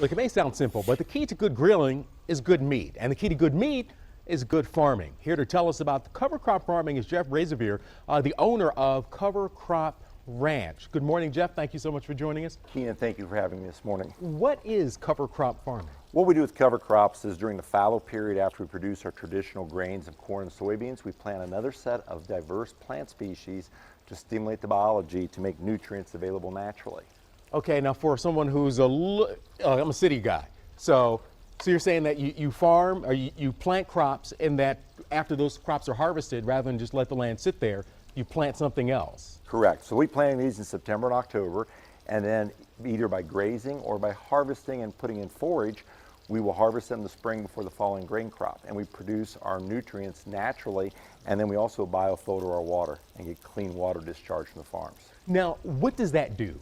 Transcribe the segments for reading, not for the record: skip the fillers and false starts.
Look, it may sound simple, but the key to good grilling is good meat, and the key to good meat is good farming. Here to tell us about the cover crop farming is Jeff Razavir, the owner of Cover Crop Ranch. Good morning, Jeff. Thank you so much for joining us. Keenan, thank you for having me this morning. What is cover crop farming? What we do with cover crops is during the fallow period after we produce our traditional grains of corn and soybeans, we plant another set of diverse plant species to stimulate the biology to make nutrients available naturally. Okay, now for someone who's I'm a city guy, so you're saying that you farm or you plant crops, and that after those crops are harvested, rather than just let the land sit there, you plant something else. Correct. So we plant these in September and October, and then either by grazing or by harvesting and putting in forage, we will harvest them in the spring before the following grain crop, and we produce our nutrients naturally, and then we also biofilter our water and get clean water discharged from the farms. Now, what does that do?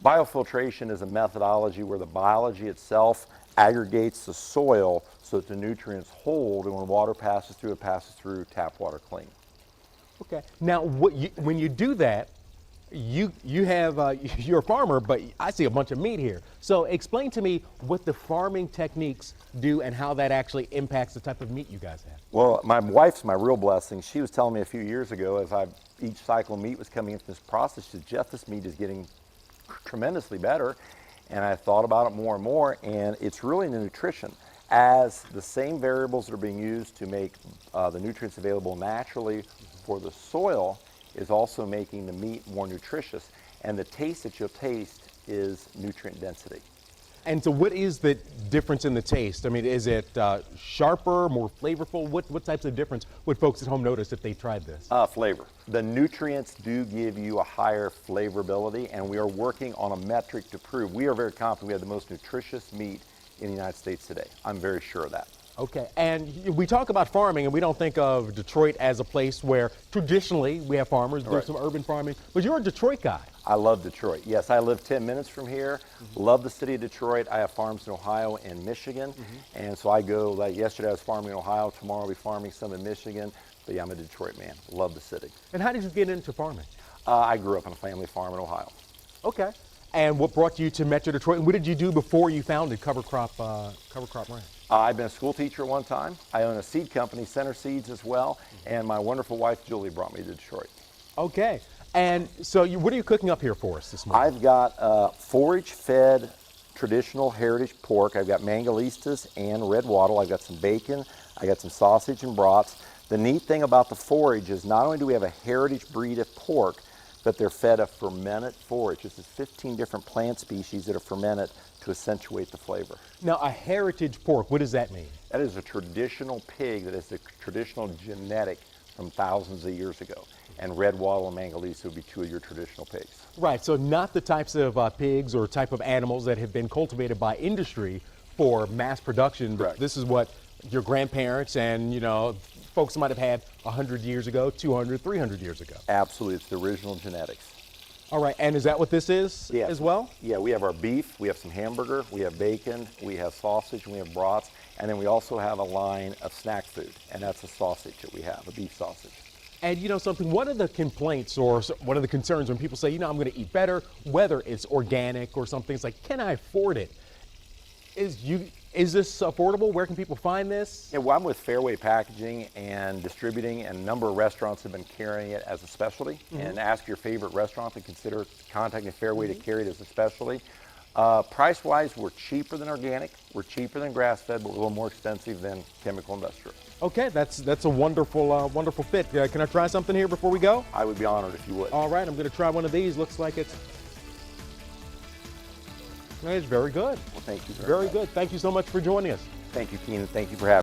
Biofiltration is a methodology where the biology itself aggregates the soil so that the nutrients hold, and when water passes through, it passes through tap water clean. Okay. Now, when you do that, you're a farmer, but I see a bunch of meat here. So explain to me what the farming techniques do and how that actually impacts the type of meat you guys have. Well, my wife's my real blessing. She was telling me a few years ago, as each cycle of meat was coming into this process, she said, Jeff, this meat is getting tremendously better. And I thought about it more and more, and it's really the nutrition. As the same variables that are being used to make the nutrients available naturally for the soil is also making the meat more nutritious, and the taste that you'll taste is nutrient density. And so what is the difference in the taste? I mean, is it sharper, more flavorful? What types of difference would folks at home notice if they tried this? Flavor. The nutrients do give you a higher flavorability, and we are working on a metric to prove. We are very confident we have the most nutritious meat in the United States today. I'm very sure of that. Okay, and we talk about farming, and we don't think of Detroit as a place where traditionally we have farmers. There's some urban farming, but you're a Detroit guy. I love Detroit. Yes, I live 10 minutes from here. Love the city of Detroit. I have farms in Ohio and Michigan, and so I go, like yesterday I was farming in Ohio, tomorrow I'll be farming some in Michigan, but yeah, I'm a Detroit man. Love the city. And how did you get into farming? I grew up on a family farm in Ohio. Okay. And what brought you to Metro Detroit, and what did you do before you founded Cover Crop Ranch? I've been a school teacher at one time. I own a seed company, Center Seeds, as well, and my wonderful wife Julie brought me to Detroit. Okay. And so what are you cooking up here for us this morning? I've got forage-fed traditional heritage pork. I've got mangalistas and red wattle. I've got some bacon. I got some sausage and brats. The neat thing about the forage is not only do we have a heritage breed of pork, but they're fed a fermented forage. This is 15 different plant species that are fermented to accentuate the flavor. Now, a heritage pork, what does that mean? That is a traditional pig that is the traditional genetic from thousands of years ago. And red wattle and mangalisa would be two of your traditional pigs. Right, so not the types of pigs or type of animals that have been cultivated by industry for mass production. Correct. This is what your grandparents and, folks might have had 100 years ago, 200, 300 years ago. Absolutely, it's the original genetics. All right, and is that what this is as well? Yeah, we have our beef, we have some hamburger, we have bacon, we have sausage, and we have brats, and then we also have a line of snack food, and that's a sausage that we have, a beef sausage. And something, one of the complaints or one of the concerns when people say, I'm going to eat better, whether it's organic or something, it's like, can I afford it? Is this affordable? Where can people find this? Yeah, well, I'm with Fairway Packaging and Distributing, and a number of restaurants have been carrying it as a specialty. And ask your favorite restaurant to consider contacting Fairway to carry it as a specialty. Price-wise, we're cheaper than organic, we're cheaper than grass-fed, but we're a little more expensive than chemical industrial. Okay, that's a wonderful wonderful fit. Can I try something here before we go? I would be honored if you would. All right, I'm going to try one of these. Looks like it's very good. Well, thank you very much. good. Thank you so much for joining us. Thank you, Keenan. Thank you for having me.